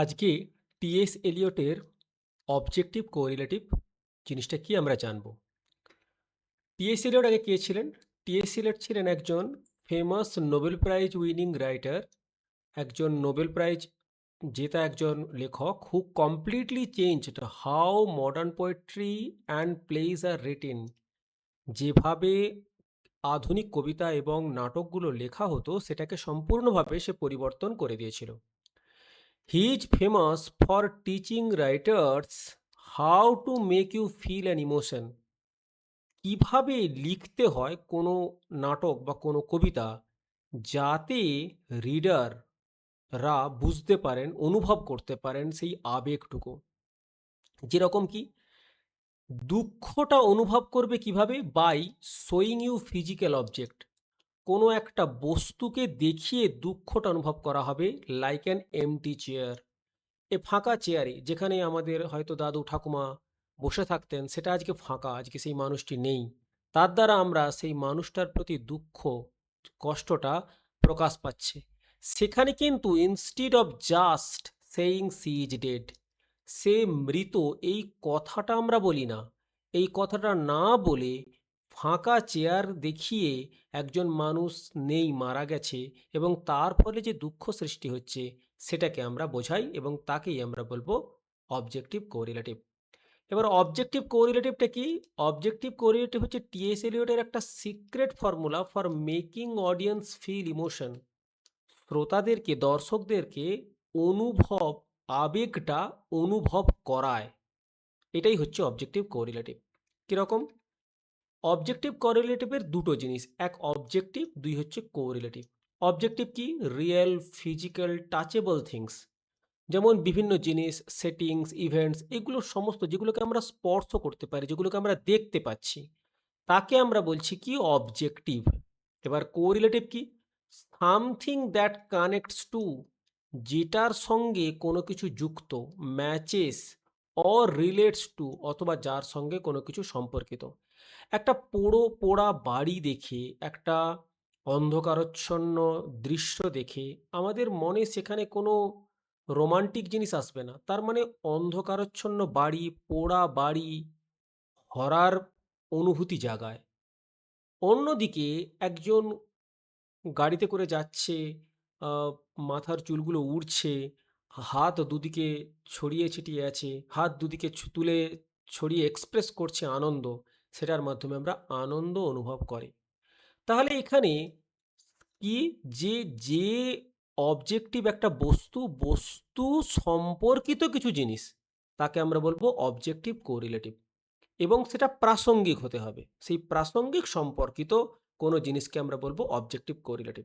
আজকে T S এলিয়টের objective correlative জিনিসটা কি আমরা জানবো। টিএস এলিয়ট আগে কে ছিলেন? টিএস এলিয়ট ছিলেন একজন famous Nobel prize winning writer, একজন নোবেল প্রাইজ জেতা একজন লেখক who completely changed how modern poetry and plays are written. যেভাবে আধুনিক কবিতা এবং নাটকগুলো লেখা হতো সেটাকে সম্পূর্ণভাবে সে পরিবর্তন করে দিয়েছিল। He is famous for teaching writers how to make you feel an emotion. কিভাবে লিখতে হয় কোনো নাটক বা কোনো কবিতা যাতে রিডাররা বুঝতে পারেন, অনুভব করতে পারেন সেই আবেগটুকু। যেরকম কি দুঃখটা অনুভব করবে কিভাবে? By showing you physical object. কোনো একটা বস্তুকে দেখিয়ে দুঃখটা অনুভব করা হবে, লাইক অ্যান এমটি চেয়ার। এ ফাঁকা চেয়ারে যেখানে আমাদের হয়তো দাদু ঠাকুমা বসে থাকতেন সেটা আজকে ফাঁকা, আজকে সেই মানুষটি নেই। তার দ্বারা আমরা সেই মানুষটার প্রতি দুঃখ কষ্টটা প্রকাশ পাচ্ছে। সেখানে কিন্তু instead of just saying she is dead, সে মৃত, এই কথাটা আমরা বলি না। এই কথাটা না বলে ফাঁকা চেয়ার দেখিয়ে একজন মানুষ নেই, মারা গেছে, এবং তার ফলে যে দুঃখ সৃষ্টি হচ্ছে সেটাকে আমরা বোঝাই এবং তাকেই আমরা বলবো অবজেক্টিভ কোরিলেটিভ। এবার অবজেক্টিভ কোরিলেটিভটা কি? অবজেক্টিভ কোরিলেটিভ হচ্ছে টিএস এলিয়টের একটা secret formula for making audience feel emotion. শ্রোতাদেরকে, দর্শকদেরকে অনুভব, আবেগটা অনুভব করায়। এটাই হচ্ছে অবজেক্টিভ কোরিলেটিভ। কিরকম? অবজেক্টিভ কোরিলেটিভের দুটো জিনিস, এক অবজেক্টিভ, দুই হচ্ছে কোরিলেটিভ। অবজেক্টিভ কি? রিয়েল ফিজিক্যাল টাচেবল থিংস, যেমন বিভিন্ন জিনিস, সেটিংস, ইভেন্টস, এগুলো সমস্ত যেগুলোকে আমরা স্পর্শ করতে পারি, যেগুলোকে আমরা দেখতে পাচ্ছি, তাকে আমরা বলছি কি? অবজেক্টিভ। এবার কোরিলেটিভ কি? সামথিং দ্যাট কানেক্টস টু, যেটার সঙ্গে কোনো কিছু যুক্ত, ম্যাচেস অর রিলেটস টু, অথবা যার সঙ্গে কোনো কিছু সম্পর্কিত। একটা পোড়া বাড়ি দেখে, একটা অন্ধকারাচ্ছন্ন দৃশ্য দেখে আমাদের মনে সেখানে কোনো রোমান্টিক জিনিস আসবে না। তার মানে অন্ধকারাচ্ছন্ন বাড়ি, পোড়া বাড়ি হরার অনুভূতি জাগায়। অন্যদিকে একজন গাড়িতে করে যাচ্ছে, আ মাথার চুলগুলো উড়ছে, হাত দুদিকে ছড়িয়ে ছিটিয়ে আছে, হাত দুদিকে তুলে ছড়িয়ে এক্সপ্রেস করছে আনন্দ, সেটার মাধ্যমে আমরা আনন্দ অনুভব করি। তাহলে এখানে কি, যে যে অবজেক্টিভ একটা বস্তু সম্পর্কিত কিছু জিনিস, তাকে আমরা বলবো অবজেক্টিভ কোরিলেটিভ, এবং সেটা প্রাসঙ্গিক হতে হবে। সেই প্রাসঙ্গিক সম্পর্কিত কোনো জিনিসকে আমরা বলবো অবজেক্টিভ কোরিলেটিভ।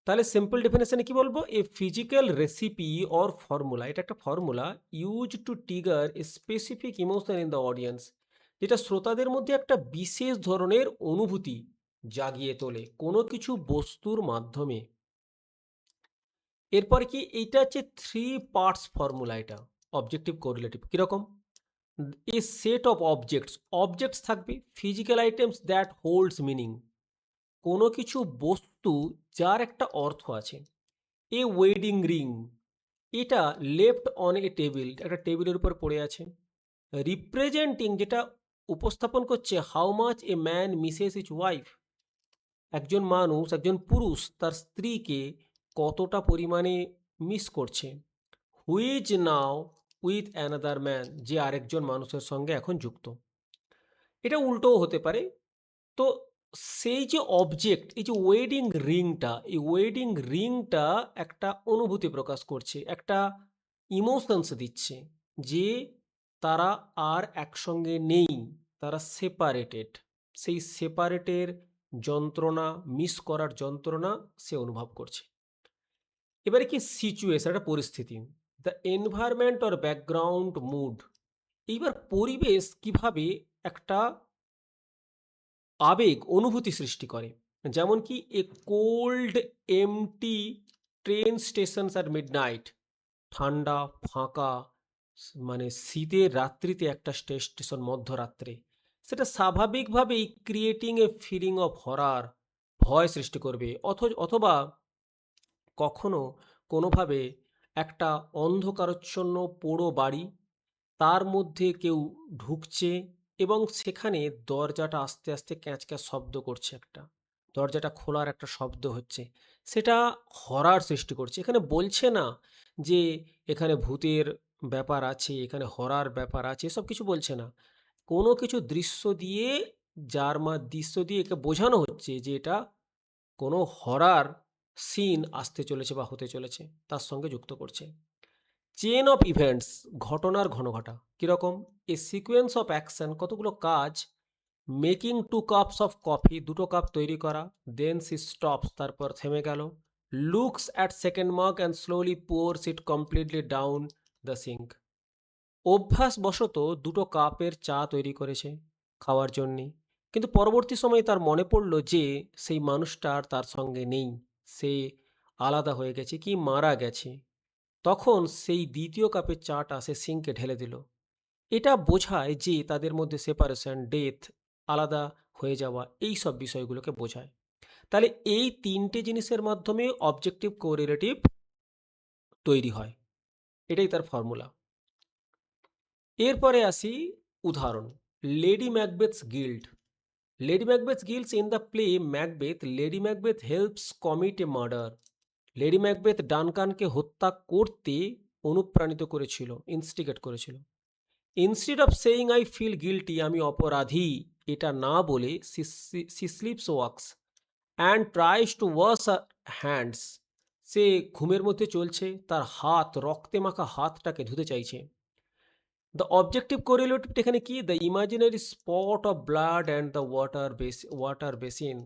তাহলে সিম্পল ডেফিনেশনে কি বলবো? A physical recipe or formula, এটা একটা formula use to trigger a specific emotion in the audience, যেটা শ্রোতাদের মধ্যে একটা বিশেষ ধরনের অনুভূতি জাগিয়ে তোলে কোনো কিছু বস্তুর মাধ্যমে। এরপরে কি, এইটা হচ্ছে থ্রি পার্টস ফর্মুলা, এটা অবজেক্টিভ কোরিলেটিভ। কিরকম? এ সেট অফ অবজেক্টস থাকবে, physical items that holds meaning, কোনো কিছু বস্তু যার একটা অর্থ আছে। এ ওয়েডিং রিং, এটা লেফট অন এ টেবিল, একটা টেবিলের উপর পড়ে আছে। রিপ্রেজেন্টিং, যেটা উপস্থাপন করছে how much a man Mrs is wife, একজন মানুষ, একজন পুরুষ তার স্ত্রীকে কতটা পরিমাণে মিস করছে। Who's now with another man, যে আরেকজন মানুষের সঙ্গে এখন যুক্ত। এটা উল্টোও হতে পারে। তো সেই যে অবজেক্ট, এই যে ওয়েডিং রিংটা, এই ওয়েডিং রিংটা একটা অনুভূতি প্রকাশ করছে, একটা ইমোশনস দিচ্ছে যে তারা আর একসঙ্গে নেই, তারা সেপারেটেড। সেই সেপারেটের যন্ত্রণা, মিস করার যন্ত্রণা সে অনুভব করছে। এবারে কি সিচুয়েশন, একটা পরিস্থিতি, the environment or background mood, এইবার পরিবেশ কিভাবে একটা আবেগ অনুভূতি সৃষ্টি করে। যেমন কি, a cold empty train stations at midnight, ঠান্ডা ফাঁকা মানে শীতের রাত্রিতে একটা স্টেশন মধ্যরাত্রে, সেটা স্বাভাবিকভাবেই ক্রিয়েটিং এ ফিলিং অফ হরার, ভয় সৃষ্টি করবে। অথবা কখনো কোনোভাবে একটা অন্ধকারাচ্ছন্ন পোড়ো বাড়ি, তার মধ্যে কেউ ঢুকছে এবং সেখানে দরজাটা আস্তে আস্তে ক্যাঁচ ক্যাঁচ শব্দ করছে একটা। দরজাটা খোলার একটা শব্দ হচ্ছে। সেটা হরার সৃষ্টি করছে। এখানে বলছে না যে এখানে ভূতের ব্যাপার আছে, এখানে হরার ব্যাপার আছে, এসব কিছু বলছে না। কোনো কিছু দৃশ্য দিয়ে একে বোঝানো হচ্ছে যে এটা কোনো হরার সিন আসতে চলেছে বা হতে চলেছে, তার সঙ্গে যুক্ত করছে। চেন অফ ইভেন্টস, ঘটনার ঘনঘটা কীরকম? এ সিকোয়েন্স অফ অ্যাকশন, কতগুলো কাজ। মেকিং 2 কাপস অফ কফি, 2টো কাপ তৈরি করা। দেন সি স্টপস, তারপর থেমে গেল। Looks at second mug and slowly pours it completely down the sink. অভ্যাসবশত 2টো কাপের চা তৈরি করেছে খাওয়ার জন্যে, কিন্তু পরবর্তী সময়ে তার মনে পড়ল যে সেই মানুষটা আর তার সঙ্গে নেই, সে আলাদা হয়ে গেছে কি মারা গেছে। তখন সেই দ্বিতীয় কাপের চাটা সে সিঙ্কে ঢেলে দিল। এটা বোঝায় যে তাদের মধ্যে সেপারেশন, ডেথ, আলাদা হয়ে যাওয়া, এই সব বিষয়গুলোকে বোঝায়। তাহলে এই 3টে জিনিসের মাধ্যমে অবজেক্টিভ কোরিলেটিভ তৈরি হয়। এটাই তার ফর্মুলা। এরপরে আসি উদাহরণ। Lady Macbeth's guilt. Lady Macbeth guilts in the play Macbeth, lady Macbeth helps commit a murder. Lady Macbeth ডানকানকে হত্যা করতে অনুপ্রাণিত করেছিল, ইনস্টিগেট করেছিল। Instead of saying I feel guilty, আমি অপরাধী, এটা না বলে she sleepwalks and tries to wash hands. সে ঘুমের মধ্যে চলছে, তার হাত, রক্তে মাখা হাতটাকে ধুতে চাইছে। দ্য অবজেক্টিভ কোরিলেটিভ এখানে কি? The imaginary spot of blood and the water basin.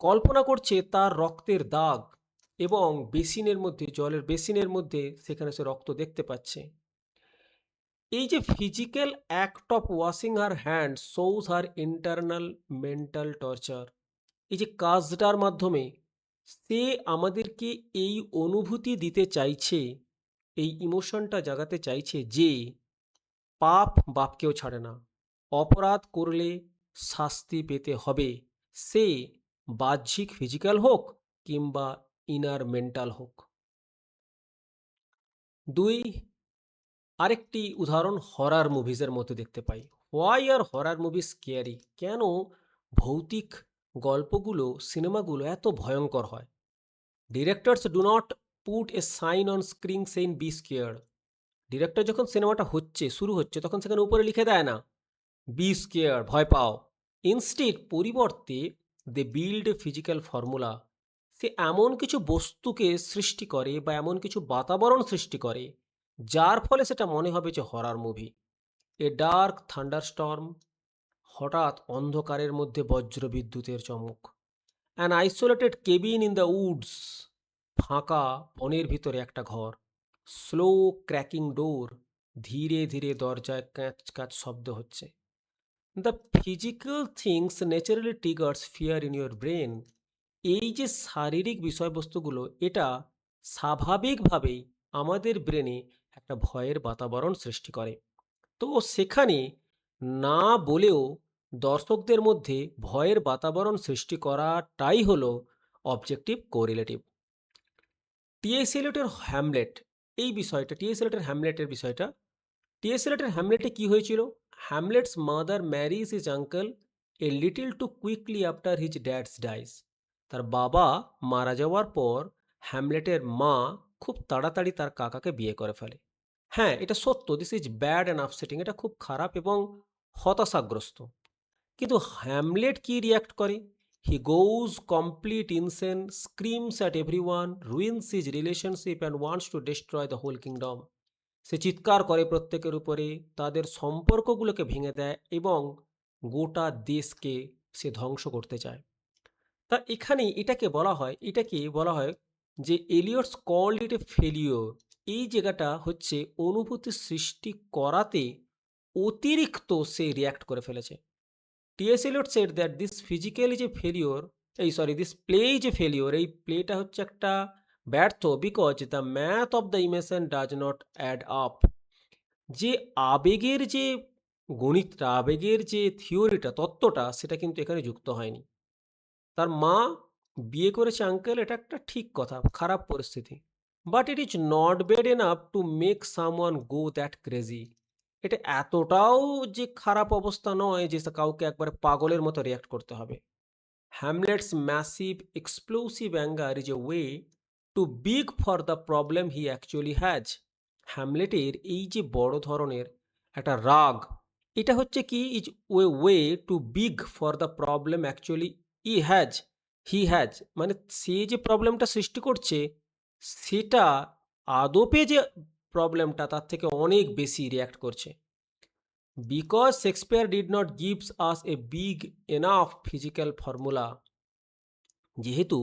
কল্পনা করছে তার রক্তের দাগ এবং বেসিনের মধ্যে, জলের বেসিনের মধ্যে সেখানে সে রক্ত দেখতে পাচ্ছে। এই যে physical act of washing her hand shows her internal mental torture. এই যে কাজটার মাধ্যমে সে আমাদেরকে এই অনুভূতি দিতে চাইছে, এই ইমোশনটা জাগাতে চাইছে যে পাপ বাপকেও ছাড়ে না, অপরাধ করলে শাস্তি পেতে হবে, সে বাহ্যিক ফিজিক্যাল হোক কিংবা ইনার মেন্টাল হোক। দুই, আরেকটি উদাহরণ হরার মুভিজের মধ্যে দেখতে পাই। Why are horror movie scary? কেন ভৌতিক গল্পগুলো, সিনেমাগুলো এত ভয়ঙ্কর হয়? Directors do not put a sign on screen saying be scared. Director যখন সিনেমাটা শুরু হচ্ছে, তখন সেখানে উপরে লিখে দেয় না বি স্কেয়ার, ভয় পাও। ইনস্টেড, পরিবর্তে they build a physical formula. সে এমন কিছু বস্তুকে সৃষ্টি করে বা এমন কিছু বাতাবরণ সৃষ্টি করে যার ফলে সেটা মনে হবে যে হরার মুভি। এ ডার্ক থান্ডারস্টর্ম, হঠাৎ অন্ধকারের মধ্যে বজ্র বিদ্যুতের চমক। An isolated cabin in the Woods, ফাঁকা বনের ভিতরে একটা ঘর। স্লো ক্র্যাকিং ডোর, ধীরে ধীরে দরজায় ক্যাঁচ ক্যাঁচ শব্দ হচ্ছে। The physical things naturally triggers fear in your brain. এই যে শারীরিক বিষয়বস্তুগুলো, এটা স্বাভাবিকভাবেই আমাদের ব্রেনে একটা ভয়ের বাতাবরণ সৃষ্টি করে। তো সেখানে না বলেও দর্শকদের মধ্যে ভয়ের বাতাবরণ সৃষ্টি করাটাই হলো অবজেক্টিভ কোরিলেটিভ। টিএস এলিয়টের হ্যামলেট, এই বিষয়টা, টিএস এলিয়টের হ্যামলেটের বিষয়টা। টিএস এলিয়টের হ্যামলেটে কি হয়েছিল? Hamlet's mother marries his uncle a little too quickly after his dad's dies. তার বাবা মারা যাওয়ার পর হ্যামলেটের মা খুব তাড়াতাড়ি তার কাকাকে বিয়ে করে ফেলে। হ্যাঁ, এটা সত্য, this is bad and upsetting, এটা খুব খারাপ এবং হতাশাগ্রস্ত। কিন্তু হ্যামলেট কি রিয়াক্ট করে? He goes complete insane, screams at everyone, ruins his relationship and wants to destroy the whole kingdom. সে চিৎকার করে প্রত্যেকের উপরে, তাদের সম্পর্কগুলোকে ভেঙে দেয় এবং গোটা দেশকে সে ধ্বংস করতে চায়। তা এখানে এটাকে বলা হয় যে এলিয়টস কল্ড ইট এ ফেলিওর। এই জায়গাটা হচ্ছে অনুভূতি সৃষ্টি করাতে অতিরিক্ত সে রিয়্যাক্ট করে ফেলেছে। TS Eliot said that this physical is a failure, this play is a failure, এই প্লেটা হচ্ছে একটা ব্যর্থ, because the math of the emotion does not add up. যে আবেগের যে গণিতটা, আবেগের যে থিওরিটা, তত্ত্বটা, সেটা কিন্তু এখানে যুক্ত হয়নি। তার মা বিয়ে করেছে আঙ্কেল, এটা একটা ঠিক কথা, খারাপ পরিস্থিতি। But it is not bad enough to make someone go that crazy. এটা এতটাও যে খারাপ অবস্থা নয় যে কাউকে একবারে পাগলের মতো রিয়াক্ট করতে হবে। Hamlet's massive explosive anger is a way too big for the problem he actually has. হ্যামলেটের এই যে বড় ধরনের একটা রাগ, এটা হচ্ছে কি is way too big for the problem actually he has, মানে সে যে প্রবলেমটা সৃষ্টি করছে সেটা আদপে যে প্রবলেমটা তার থেকে অনেক বেশি রিয়াক্ট করছে। Because Shakespeare did not gives us a big enough physical formula, যেহেতু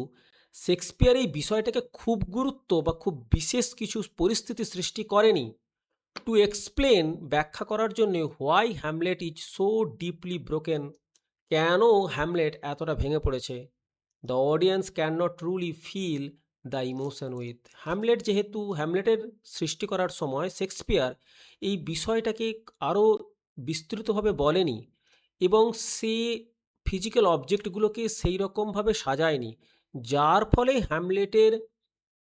শেক্সপিয়ার এই বিষয়টাকে খুব গুরুত্ব বা খুব বিশেষ কিছু পরিস্থিতি সৃষ্টি করেনি টু এক্সপ্লেন, ব্যাখ্যা করার জন্য why Hamlet is so deeply broken, কেন হ্যামলেট এতটা ভেঙে পড়েছে। The audience can not truly feel the emotion with Hamlet, যেহেতু হ্যামলেটের সৃষ্টি করার সময় শেক্সপিয়ার এই বিষয়টাকে আরও বিস্তৃতভাবে বলেনি এবং সে ফিজিক্যাল অবজেক্টগুলোকে সেই রকমভাবে সাজায়নি, যার ফলে হ্যামলেটের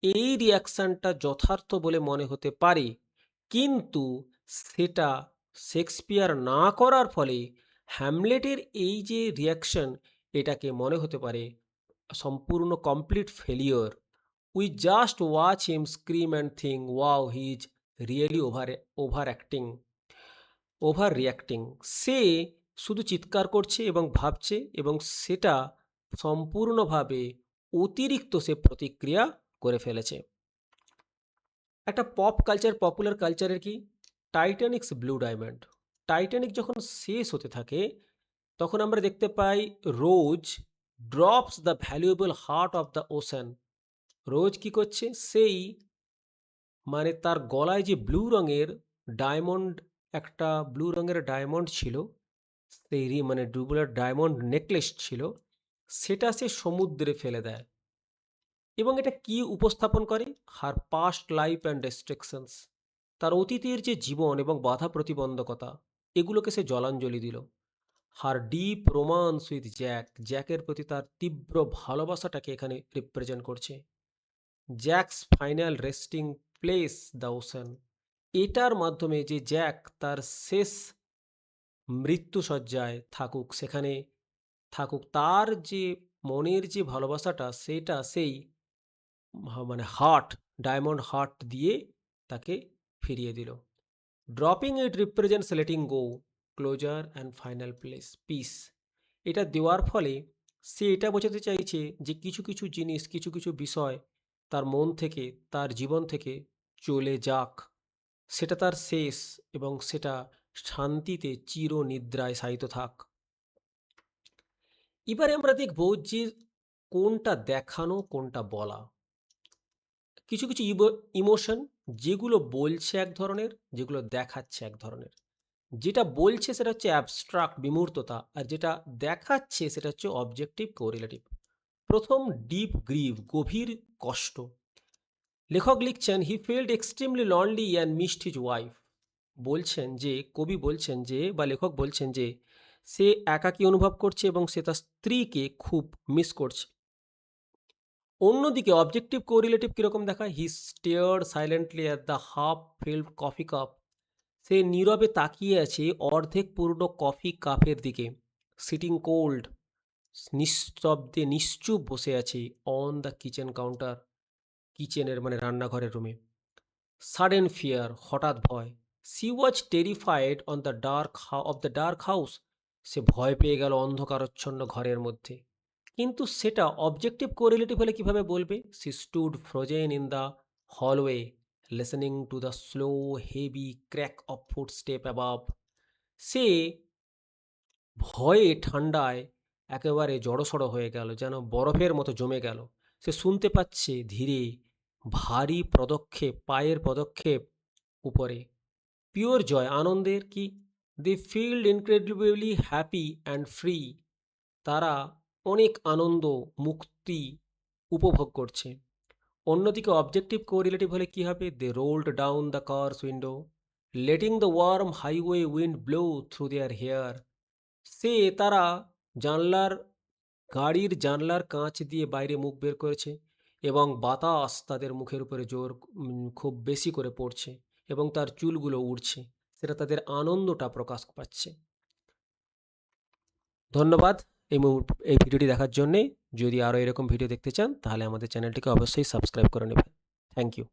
এই রিয়াকশানটা যথার্থ বলে মনে হতে পারে। কিন্তু সেটা শেক্সপিয়ার না করার ফলে হ্যামলেটের এই যে রিয়াকশন, এটাকে মনে হতে পারে সম্পূর্ণ complete failure. We just watch him scream and think wow he is really overreacting. সে শুধু চিৎকার করছে এবং ভাবছে এবং সেটা সম্পূর্ণভাবে অতিরিক্ত সে প্রতিক্রিয়া করে ফেলেছে। একটা পপুলার কালচারের কি টাইটানিক্স ব্লু ডায়মন্ড, টাইটানিক যখন শেষ হতে থাকে তখন আমরা দেখতে পাই Rose drops the valuable heart of the ocean. Rose কি করছে, সেই মানে তার গলায় যে ব্লু রঙের ডায়মন্ড, একটা ব্লু রঙের ডায়মন্ড ছিল, সেই মানে ডুবুলার ডায়মন্ড নেকলেস ছিল, সেটা সে সমুদ্রে ফেলে দেয়। এবং এটা কি উপস্থাপন করে, হার পাস্ট লাইফ অ্যান্ড রেস্ট্রিকশনস, তার অতীতের যে জীবন এবং বাধা প্রতিবন্ধকতা, এগুলোকে সে জলাঞ্জলি দিল। হার ডিপ রোমান্স উইথ জ্যাকের প্রতি তার তীব্র ভালোবাসাটাকে এখানে রিপ্রেজেন্ট করছে। Jack's final resting place the ocean, এটার মাধ্যমে যে জ্যাক তার শেষ মৃত্যুসজ্জায় থাকুক, সেখানে থাকুক, তার যে মনের যে ভালোবাসাটা সেটা সেই মানে হার্ট, ডায়মন্ড হার্ট দিয়ে তাকে ফিরিয়ে দিল। Dropping it represents letting go, closure and final peace. এটা দেওয়ার ফলে সে এটা বোঝাতে চাইছে যে কিছু কিছু জিনিস, কিছু কিছু বিষয় তার মন থেকে, তার জীবন থেকে চলে যাক, সেটা তার শেষ এবং সেটা শান্তিতে চিরনিদ্রায় শায়িত থাক। এবারে আমরা দেখব যে কোনটা দেখানো কোনটা বলা। কিছু কিছু ইমোশন যেগুলো বলছে এক ধরনের, যেগুলো দেখাচ্ছে এক ধরনের। যেটা বলছে সেটা হচ্ছে অ্যাবস্ট্রাক্ট বিমূর্ততা, আর যেটা দেখাচ্ছে সেটা হচ্ছে অবজেক্টিভ কোরিলেটিভ। প্রথম, ডিপ গ্রিভ, গভীর কষ্ট। লেখক লিখছেন he felt extremely lonely and missed his wife. বলছেন যে, কবি বলছেন যে, বা লেখক বলছেন যে সে একাকী অনুভব করছে এবং সে তার স্ত্রীকে খুব মিস করছে। অন্যদিকে অবজেক্টিভ কোরিলেটিভ কীরকম দেখায়, he stared silently at the half filled coffee cup. সে নীরবে তাকিয়ে আছে অর্ধেক পূর্ণ কফি কাপের দিকে। সিটিং কোল্ড, নিস্তব্ধে নিশ্চুপ বসে আছে অন দ্য কিচেন কাউন্টার, কিচেনের মানে রান্নাঘরের রুমে। সাডেন ফিয়ার, হঠাৎ ভয়। She was terrified on the dark house, সে ভয় পেয়ে গেল অন্ধকারচ্ছন্ন ঘরের মধ্যে। কিন্তু সেটা অবজেক্টিভ কোরিলেটিভ হলে কিভাবে বলবে, she stood frozen in the hallway listening to the slow heavy crack of footstep above. সে ভয়ে ঠান্ডায় একেবারে জড়সড় হয়ে গেল, যেন বরফের মতো জমে গেল। সে শুনতে পাচ্ছে ধীরে ভারী পদক্ষেপ, পায়ের পদক্ষেপ উপরে। পিওর জয়, আনন্দের কি, the field incredibly happy and free, তারা অনেক আনন্দ, মুক্তি উপভোগ করছে। অন্যদিকে অবজেক্টিভ কোরিলেটিভ হলে কি হবে, they rolled down the car's window letting the warm highway wind blow through their hair. তারা জানলার গাড়ির জানলার কাঁচ দিয়ে বাইরে মুখ বের করেছে এবং বাতাস তাদের মুখের উপরে খুব বেশি করে পড়ছে এবং তার চুলগুলো উড়ছে, সেটা তাদের আনন্দটা প্রকাশ পাচ্ছে। ধন্যবাদ এই ভিডিওটি দেখার জন্যে। যদি আরও এরকম ভিডিও দেখতে চান তাহলে আমাদের চ্যানেলটিকে অবশ্যই সাবস্ক্রাইব করে নেবেন। Thank you.